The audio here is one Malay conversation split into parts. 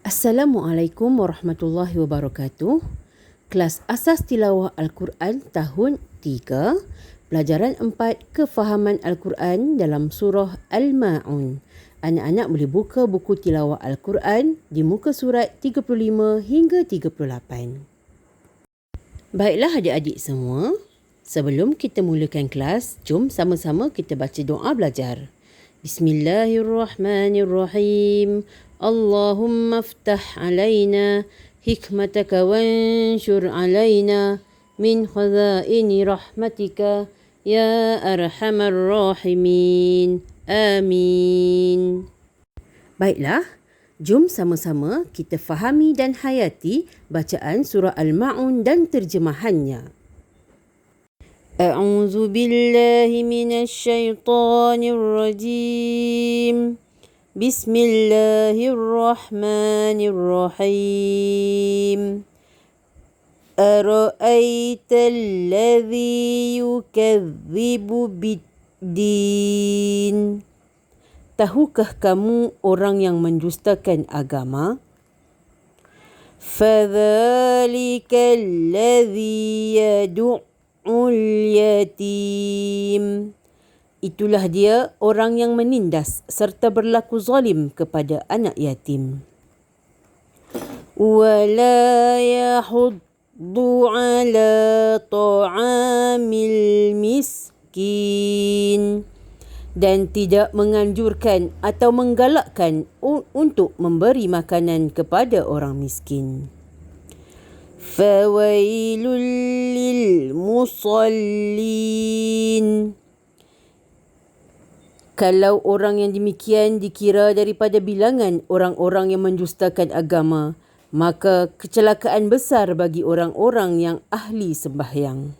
Assalamualaikum warahmatullahi wabarakatuh. Kelas Asas Tilawah Al-Quran tahun 3, pelajaran 4, kefahaman Al-Quran dalam surah Al-Ma'un. Anak-anak boleh buka buku tilawah Al-Quran di muka surat 35 hingga 38. Baiklah adik-adik semua, sebelum kita mulakan kelas, jom sama-sama kita baca doa belajar. Bismillahirrahmanirrahim. Allahumma aftah alaina hikmataka wanshur alaina min khazaini rahmatika ya arhamar rahimin. Amin. Baiklah, jom sama-sama kita fahami dan hayati bacaan surah Al-Ma'un dan terjemahannya. A'udzu billahi minasy syaithanir rajim. Bismillahirrahmanirrahim. Ara'aital ladzi yukadzibu biddin. Tahukah kamu orang yang mendustakan agama? Fadzalikal ladzi yad'ul yatim. Itulah dia orang yang menindas serta berlaku zalim kepada anak yatim. Wala yahuddu ala ta'amil miskin. Dan tidak menganjurkan atau menggalakkan untuk memberi makanan kepada orang miskin. Fawailul lil musallin. Kalau orang yang demikian dikira daripada bilangan orang-orang yang mendustakan agama, maka kecelakaan besar bagi orang-orang yang ahli sembahyang.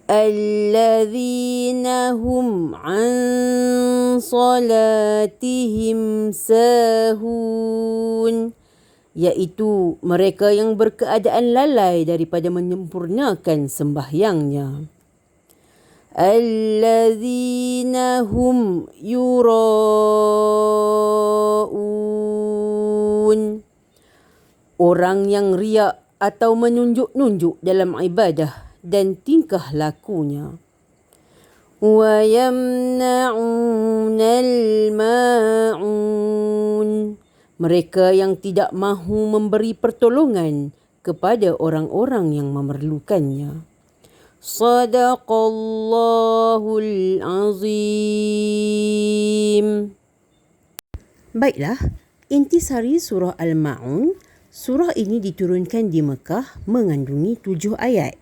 Alladzina hum an salatihim sahun. Iaitu mereka yang berkeadaan lalai daripada menyempurnakan sembahyangnya. Alladzina hum yura'un. Orang yang riak atau menunjuk-nunjuk dalam ibadah dan tingkah lakunya. Wa yamna'unal ma'un. Mereka yang tidak mahu memberi pertolongan kepada orang-orang yang memerlukannya. Sadaqallahul azim. Baiklah, intisari surah Al-Ma'un. Surah ini diturunkan di Mekah mengandungi 7 ayat.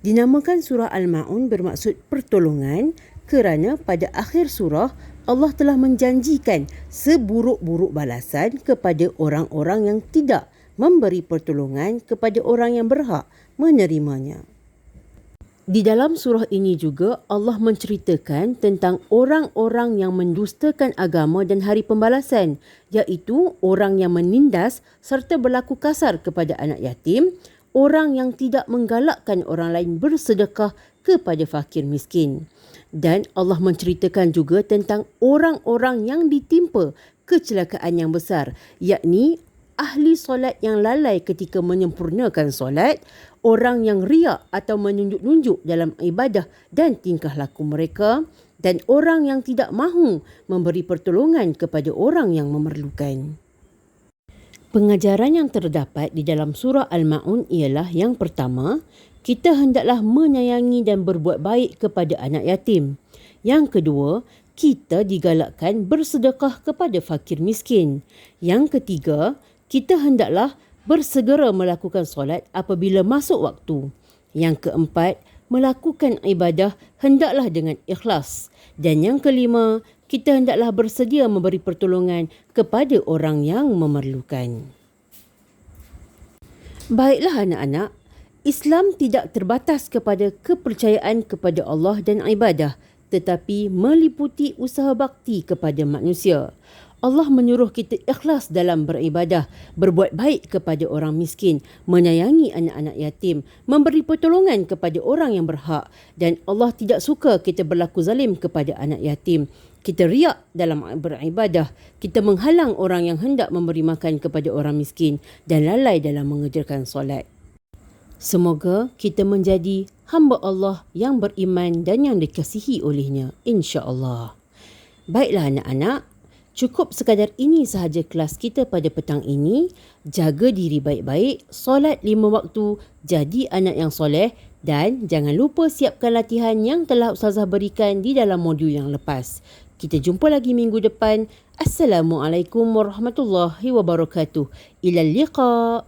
Dinamakan surah Al-Ma'un bermaksud pertolongan kerana pada akhir surah Allah telah menjanjikan seburuk-buruk balasan kepada orang-orang yang tidak memberi pertolongan kepada orang yang berhak menerimanya. Di dalam surah ini juga Allah menceritakan tentang orang-orang yang mendustakan agama dan hari pembalasan, iaitu orang yang menindas serta berlaku kasar kepada anak yatim, orang yang tidak menggalakkan orang lain bersedekah kepada fakir miskin. Dan Allah menceritakan juga tentang orang-orang yang ditimpa kecelakaan yang besar, yakni ahli solat yang lalai ketika menyempurnakan solat, orang yang riak atau menunjuk-nunjuk dalam ibadah dan tingkah laku mereka, dan orang yang tidak mahu memberi pertolongan kepada orang yang memerlukan. Pengajaran yang terdapat di dalam surah Al-Ma'un ialah yang pertama, kita hendaklah menyayangi dan berbuat baik kepada anak yatim. Yang kedua, kita digalakkan bersedekah kepada fakir miskin. Yang ketiga, kita hendaklah bersegera melakukan solat apabila masuk waktu. Yang keempat, melakukan ibadah hendaklah dengan ikhlas. Dan yang kelima, kita hendaklah bersedia memberi pertolongan kepada orang yang memerlukan. Baiklah anak-anak, Islam tidak terbatas kepada kepercayaan kepada Allah dan ibadah, tetapi meliputi usaha bakti kepada manusia. Allah menyuruh kita ikhlas dalam beribadah, berbuat baik kepada orang miskin, menyayangi anak-anak yatim, memberi pertolongan kepada orang yang berhak, dan Allah tidak suka kita berlaku zalim kepada anak yatim. Kita riak dalam beribadah, kita menghalang orang yang hendak memberi makan kepada orang miskin dan lalai dalam mengerjakan solat. Semoga kita menjadi hamba Allah yang beriman dan yang dikasihi olehnya, insya-Allah. Baiklah anak-anak, cukup sekadar ini sahaja kelas kita pada petang ini. Jaga diri baik-baik, solat 5 waktu, jadi anak yang soleh dan jangan lupa siapkan latihan yang telah Ustazah berikan di dalam modul yang lepas. Kita jumpa lagi minggu depan. Assalamualaikum warahmatullahi wabarakatuh. Ilal liqa.